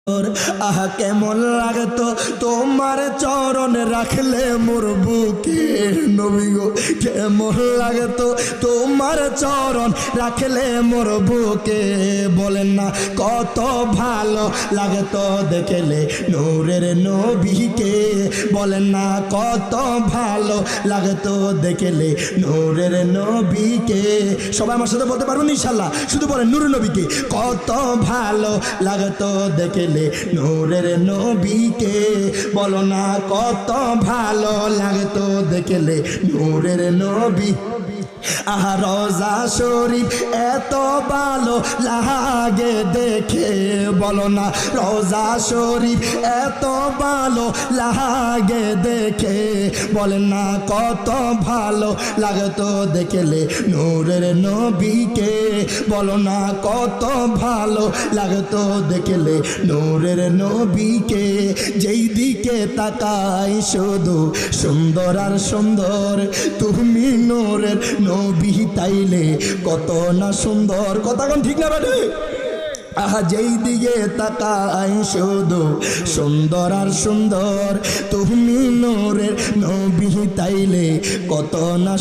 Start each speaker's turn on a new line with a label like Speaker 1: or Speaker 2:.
Speaker 1: আহা কেমন লাগতো তোমার চরণ রাখলে মোর বুকে নবী গো, কেমন লাগতো তোমার চরণ রাখলে মোর বুকে। বলেন না কত ভালো লাগতো দেখলে নূরের নবীকে, বলেন না কত ভালো লাগতো দেখলে নূরের নবীকে। সবাই আমার সাথে বলতে পারবেন ইনশাল্লাহ? শুধু বলেন নূরের নবীকে। কত ভালো লাগতো দেখলে নূরের নবীকে, বলো না কত ভালো লাগতো দেখলে নূরের নবী। আহা রোজা শরীফ এত ভালো লাগে দেখে, বলো না রোজা শরীফ এত ভালো লাগে দেখে, বলেন না কত ভালো লাগতো দেখলে নূরের নবীকে, বলো না কত ভালো লাগতো দেখলে নূরের নবীকে। যেই দিকে তাকাই শুধু সুন্দর আর সুন্দর, তুমি নূরের নবী তাইলে কত না সুন্দর। কথা কোন ঠিক না বেটে? আহা যেই দিকে তাকাই শুধু সুন্দর আর সুন্দর, তুমি নূরের নবী তাইলে কত না